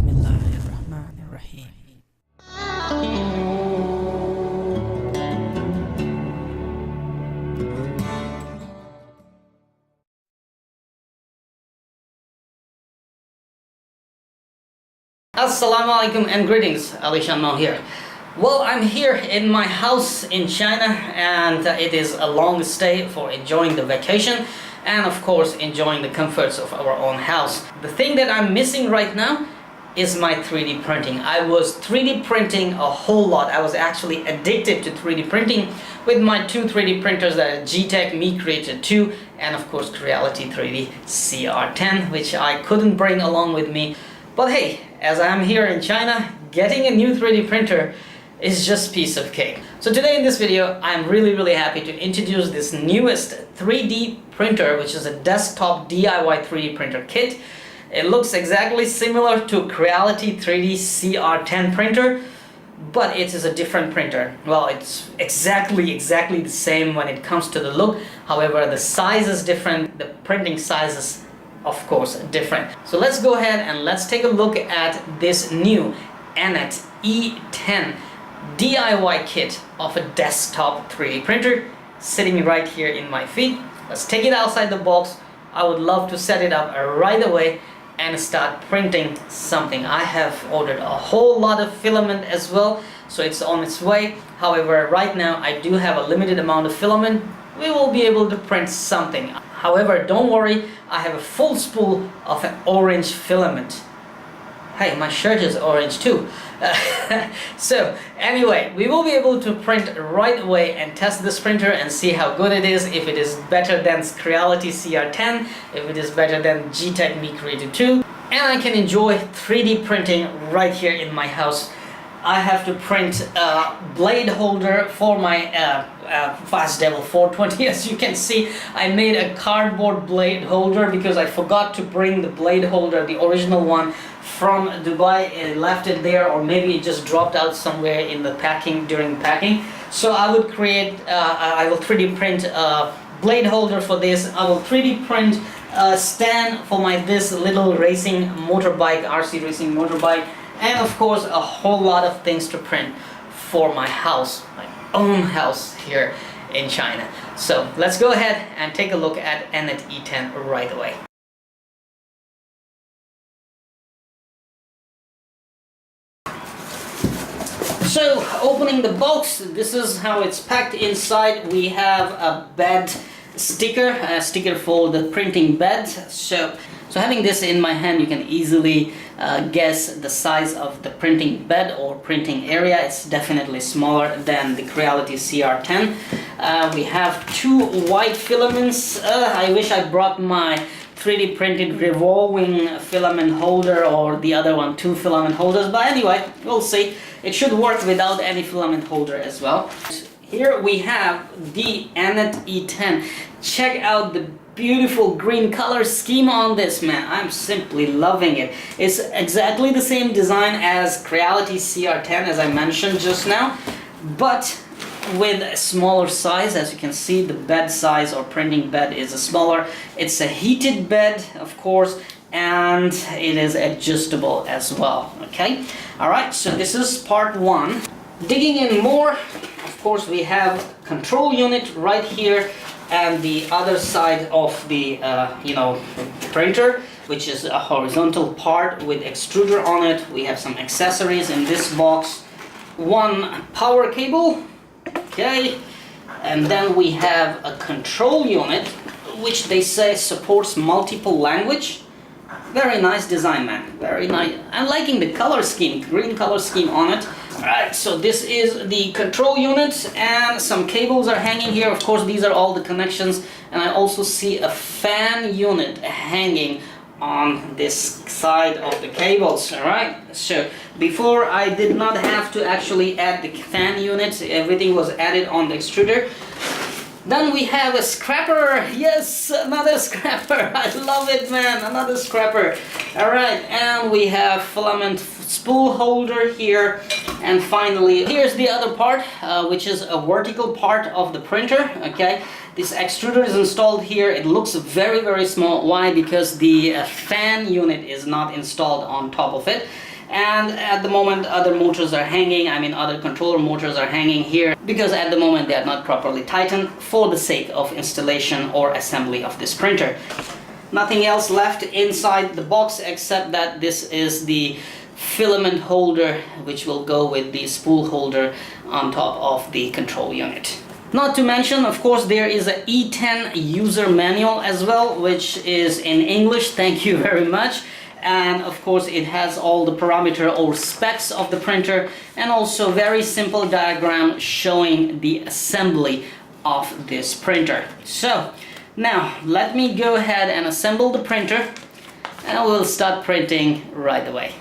Bismillahirrahmanirrahim. Assalamu alaikum and greetings, alishanmao here. Well, I'm here in my house in China, and it is a long stay for enjoying the vacation and of course enjoying the comforts of our own house. The thing that I'm missing right now is my 3D printing. I was 3D printing a whole lot. I was actually addicted to 3D printing with my two 3D printers, that are G-Tech Me Creator 2 and of course Creality 3D CR10, which I couldn't bring along with me. But hey, as I'm here in China, getting a new 3D printer is just piece of cake. So today in this video, I'm really happy to introduce this newest 3D printer, which is a desktop DIY 3D printer kit. It looks exactly similar to Creality 3D CR10 printer, but it is a different printer. Well, it's exactly the same when it comes to the look. However, the size is different, the printing size is of course different. So let's go ahead and let's take a look at this new Anet E10 DIY kit of a desktop 3D printer sitting right here in my feet. Let's take it outside the box. I would love to set it up right away and start printing something. I have ordered a whole lot of filament as well, so it's on its way. However, right now I do have a limited amount of filament. We will be able to print something. However, don't worry, I have a full spool of an orange filament. Hey, my shirt is orange too. So anyway, we will be able to print right away and test this printer and see how good it is, if it is better than Creality CR10, if it is better than G-Tech Me Creator 2, and I can enjoy 3D printing right here in my house. I have to print a blade holder for my Fast Devil 420. As you can see, I made a cardboard blade holder because I forgot to bring the blade holder, the original one, from Dubai. I left it there, or maybe it just dropped out somewhere in the packing, during packing. So I would create, I will 3D print a blade holder for this. I will 3D print a stand for my this little racing motorbike, RC racing motorbike. And of course a whole lot of things to print for my house, my own house here in China. So let's go ahead and take a look at Anet E10 right away. So opening the box, this is how it's packed inside. We have a bed sticker, a sticker for the printing bed. So having this in my hand, you can easily guess the size of the printing bed or printing area. It's definitely smaller than the Creality CR10. We have two white filaments. I wish I brought my 3D printed revolving filament holder, or the other one, two filament holders, but anyway, we'll see. It should work without any filament holder as well. Here we have the Anet E10. Check out the beautiful green color scheme on this, man. I'm simply loving it. It's exactly the same design as Creality CR10, as I mentioned just now, but with a smaller size. As you can see, the bed size or printing bed is smaller. It's a heated bed, of course, and it is adjustable as well. Okay, all right, so this is part one. Digging in more, of course, we have control unit right here, and the other side of the printer, which is a horizontal part with extruder on it. We have some accessories in this box, one power cable, okay, and then we have a control unit, which they say supports multiple language. Very nice design, man, very nice. I'm liking the color scheme, green color scheme on it. Alright, so this is the control unit, and some cables are hanging here. Of course, these are all the connections, and I also see a fan unit hanging on this side of the cables. Alright, so before I did not have to actually add the fan unit, everything was added on the extruder. Then we have a scraper. Yes, another scraper. I love it, man. Another scraper. Alright, and we have filament spool holder here. And finally, here's the other part, which is a vertical part of the printer. Okay, this extruder is installed here. It looks very small. Why? Because the fan unit is not installed on top of it. and at the moment other motors are hanging, I mean other controller motors are hanging here because at the moment they are not properly tightened for the sake of installation or assembly of this printer. Nothing else left inside the box except that this is the filament holder which will go with the spool holder on top of the control unit. Not to mention, of course, there is a E10 user manual as well, which is in English, thank you very much. And of course it has all the parameter or specs of the printer, and also very simple diagram showing the assembly of this printer. So now let me go ahead and assemble the printer, and we'll start printing right away.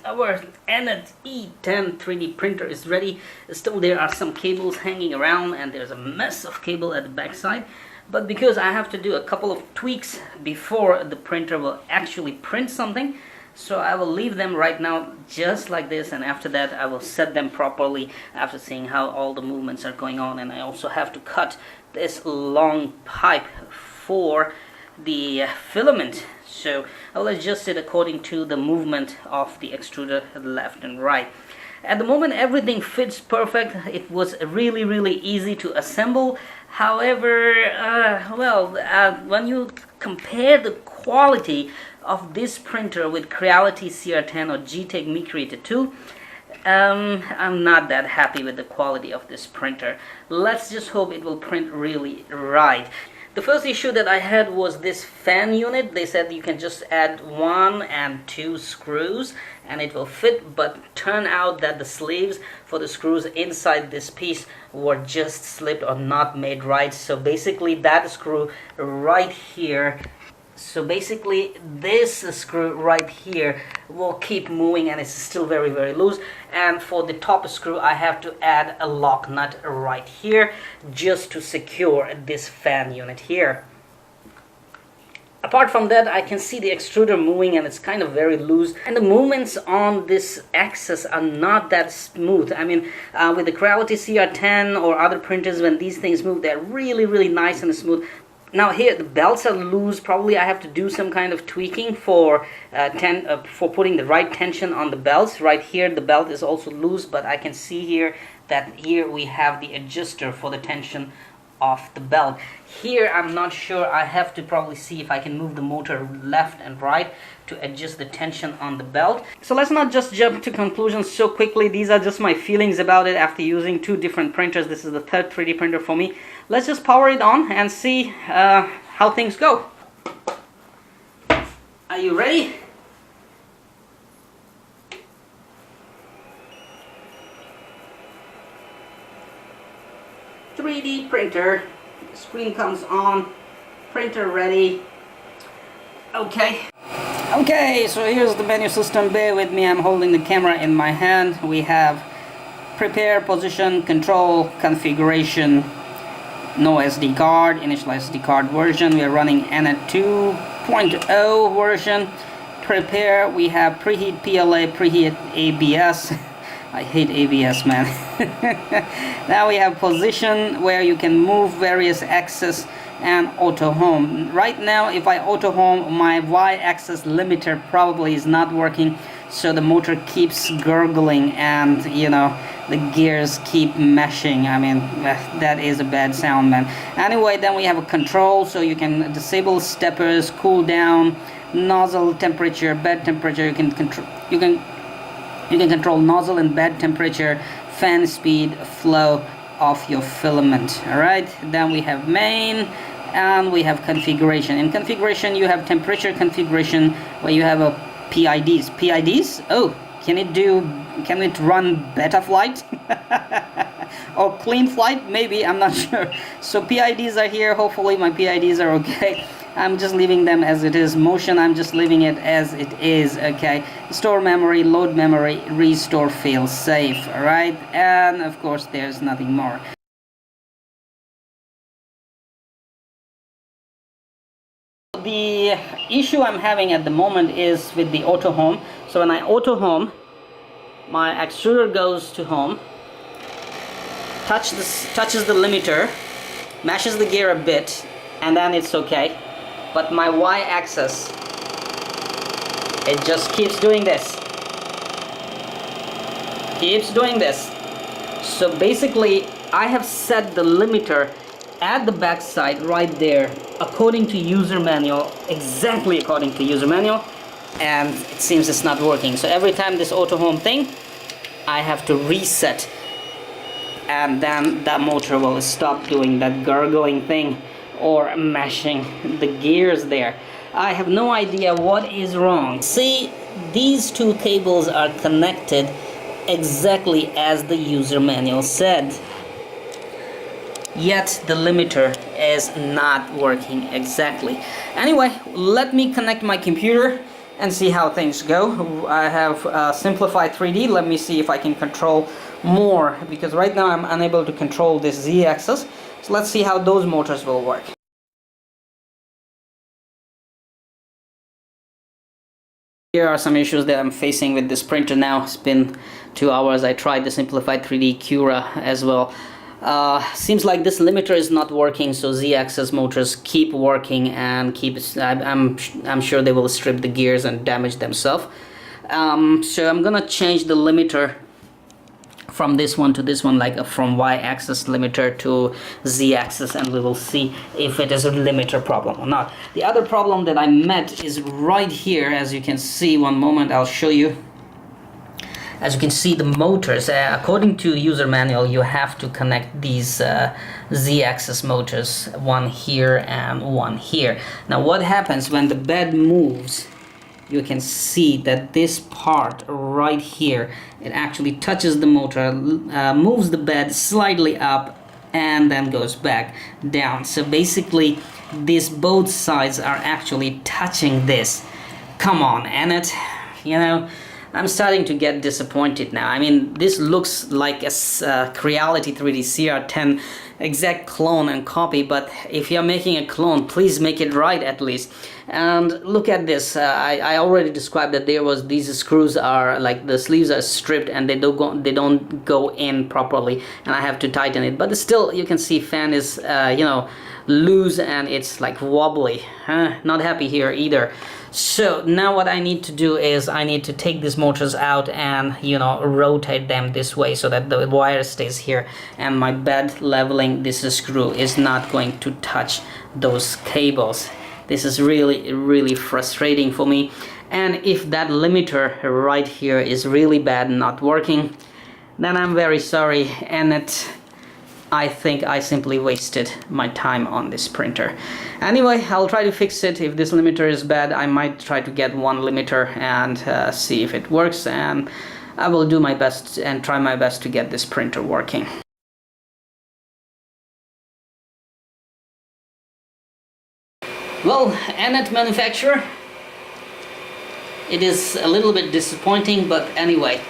Our Anet E10 3D printer is ready. Still there are some cables hanging around and there's a mess of cable at the back side, but because I have to do a couple of tweaks before the printer will actually print something, so I will leave them right now just like this, and after that I will set them properly after seeing how all the movements are going on. And I also have to cut this long pipe for the filament, so I will adjust it according to the movement of the extruder left and right. At the moment everything fits perfect. It was really easy to assemble. However, when you compare the quality of this printer with Creality CR10 or Getek Mi Creator 2, I'm not that happy with the quality of this printer. Let's just hope it will print really right. The first issue that I had was this fan unit. They said you can just add 1 and 2 screws and it will fit, but turned out that the sleeves for the screws inside this piece were just slipped or not made right. So basically that screw right here, this screw right here will keep moving and it's still very loose. And for the top screw I have to add a lock nut right here just to secure this fan unit here. Apart from that, I can see the extruder moving and it's kind of very loose, and the movements on this axis are not that smooth. I mean, with the Creality CR10 or other printers, when these things move, they're really nice and smooth. Now here the belts are loose. Probably I have to do some kind of tweaking for putting the right tension on the belts. Right here the belt is also loose, but I can see here that here we have the adjuster for the tension of the belt. Here I'm not sure. I have to probably see if I can move the motor left and right to adjust the tension on the belt. So let's not just jump to conclusions so quickly. These are just my feelings about it after using 2 different printers. This is the 3rd 3D printer for me. Let's just power it on and see how things go. Are you ready? .3D printer. The screen comes on. Printer ready. Okay, so here's the menu system. Bear with me, I'm holding the camera in my hand. We have prepare, position, control, configuration, no SD card, initial SD card version. We are running Anet 2.0 version. Prepare, we have preheat PLA, preheat ABS. I hate ABS, man. Now we have position, where you can move various axes, and auto home. Right now if I auto home, my Y-axis limiter probably is not working, so the motor keeps gurgling and you know the gears keep meshing. I mean, that is a bad sound, man. Anyway, then we have a control, so you can disable steppers, cool down, nozzle temperature, bed temperature. You can control nozzle and bed temperature, fan speed, flow, of your filament. All right, then we have main, and we have configuration. In configuration you have temperature configuration, where you have a PIDs. Oh, can it run beta flight or clean flight? Maybe, I'm not sure. So PIDs are here. Hopefully my PIDs are okay. I'm just leaving them as it is. Motion, I'm just leaving it as it is. Okay, store memory, load memory, restore, fail safe. All right, and of course there's nothing more. The issue I'm having at the moment is with the auto home. So when I auto home, my extruder goes to home, touches the limiter, mashes the gear a bit, and then it's okay. But my y-axis, it just keeps doing this. So basically I have set the limiter at the back side right there, according to user manual, exactly according to user manual, and it seems it's not working. So every time this auto home thing, I have to reset, and then that motor will stop doing that gurgling thing or mashing the gears there. I have no idea what is wrong. See, these two cables are connected exactly as the user manual said, yet the limiter is not working exactly. Anyway, let me connect my computer and see how things go. I have simplified 3D. Let me see if I can control more, because right now I'm unable to control this Z-axis. So let's see how those motors will work. Here are some issues that I'm facing with this printer now. It's been 2 hours. I tried the simplified 3D Cura as well. Seems like this limiter is not working, so Z-axis motors keep working and I'm sure they will strip the gears and damage themselves. So I'm gonna change the limiter from this one to this one, like from Y-axis limiter to Z-axis, and we will see if it is a limiter problem or not. The other problem that I met is right here. As you can see, one moment, I'll show you. As you can see, the motors, according to user manual, you have to connect these Z-axis motors, one here and one here. Now what happens when the bed moves? You can see that this part right here, it actually touches the motor, moves the bed slightly up, and then goes back down. So basically these both sides are actually touching this. Come on, Anet, you know, I'm starting to get disappointed now. I mean, this looks like a Creality 3D CR10 exact clone and copy, but if you're making a clone, please make it right at least. And look at this. I already described that these screws are like, the sleeves are stripped and they don't go in properly, and I have to tighten it. But still, you can see fan is you know, loose and it's like wobbly. Not happy here either. So now what I need to do is I need to take these motors out and, you know, rotate them this way so that the wire stays here, and my bed leveling this screw is not going to touch those cables. This is really frustrating for me. And if that limiter right here is really bad and not working, then I'm very sorry, and I think I simply wasted my time on this printer. Anyway, I'll try to fix it. If this limiter is bad, I might try to get one limiter and see if it works, and I will do my best and try my best to get this printer working. Well, Anet manufacturer, it is a little bit disappointing, but anyway,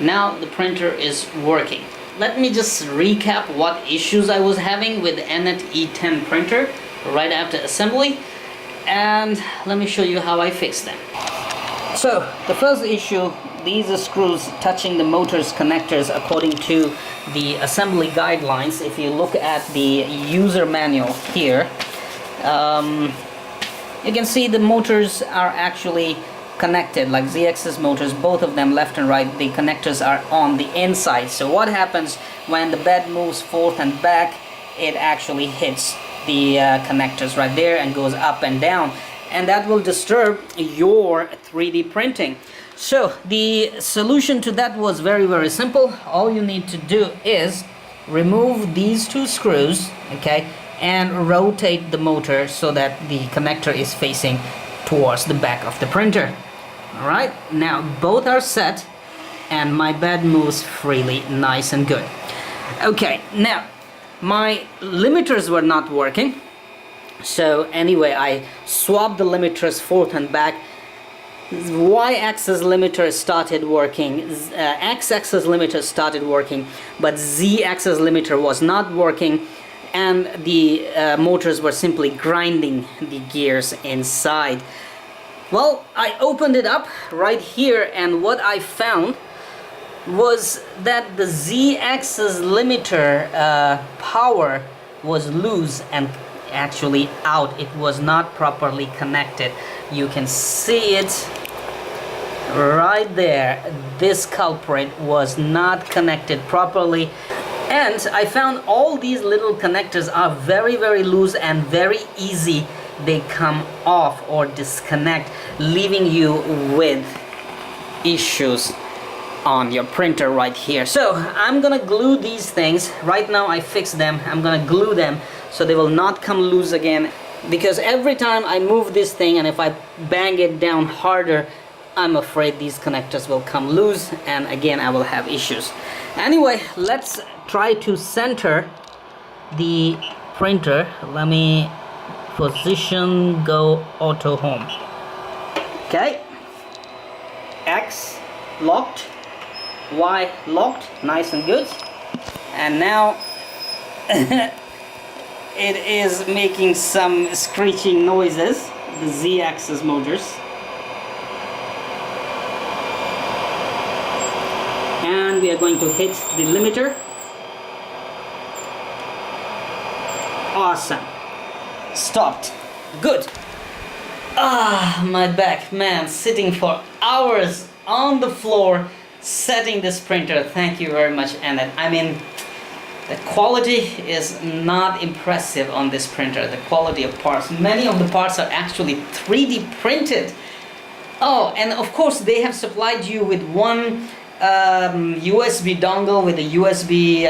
now the printer is working. Let me just recap what issues I was having with the Anet E10 printer right after assembly, and let me show you how I fixed them. So the first issue, these screws touching the motor's connectors according to the assembly guidelines. If you look at the user manual here, you can see the motors are actually connected, like Z-axis motors, both of them left and right, the connectors are on the inside. So what happens when the bed moves forth and back, it actually hits the connectors right there and goes up and down, and that will disturb your 3D printing. So the solution to that was very simple. All you need to do is remove these two screws, okay, and rotate the motor so that the connector is facing towards the back of the printer. Alright, now both are set and my bed moves freely, nice and good. Okay, now my limiters were not working, so anyway I swapped the limiters forth and back. Y-axis limiter started working, X-axis limiter started working, but Z-axis limiter was not working, and the motors were simply grinding the gears inside. Well, I opened it up right here, and what I found was that the Z-axis limiter power was loose and actually out. It was not properly connected. You can see it right there. This culprit was not connected properly, and I found all these little connectors are very loose and very easy. They come off or disconnect, leaving you with issues on your printer right here. So I'm gonna glue these things. Right now I fixed them. I'm gonna glue them so they will not come loose again, because every time I move this thing and if I bang it down harder, I'm afraid these connectors will come loose and again I will have issues. Anyway, let's try to center the printer. Let me position, go auto home. Okay, X locked, Y locked, nice and good. And now it is making some screeching noises, the Z-axis motors. And we are going to hit the limiter. Awesome. Stopped. Good. Ah, my back, man, sitting for hours on the floor setting this printer. Thank you very much, Anet. I mean, the quality is not impressive on this printer. The quality of parts. Many of the parts are actually 3D printed. Oh, and of course they have supplied you with one USB dongle with a USB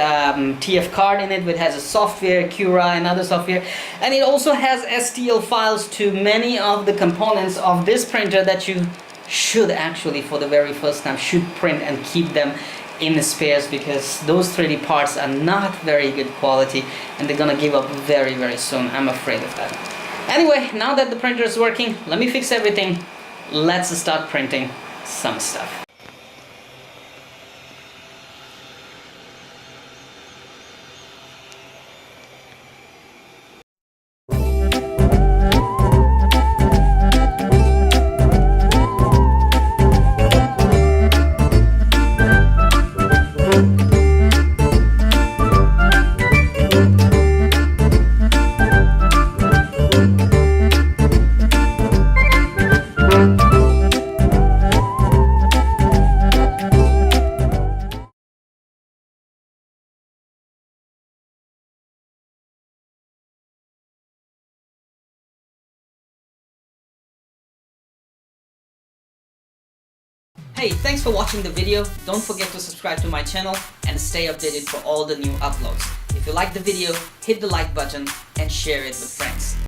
TF card in it, which has a software, Cura and other software, and it also has STL files to many of the components of this printer that you should actually, for the very first time, should print and keep them in the spares, because those 3D parts are not very good quality and they're gonna give up very soon. I'm afraid of that. Anyway, now that the printer is working, let me fix everything. Let's start printing some stuff. Hey, thanks for watching the video. Don't forget to subscribe to my channel and stay updated for all the new uploads. If you like the video, hit the like button and share it with friends.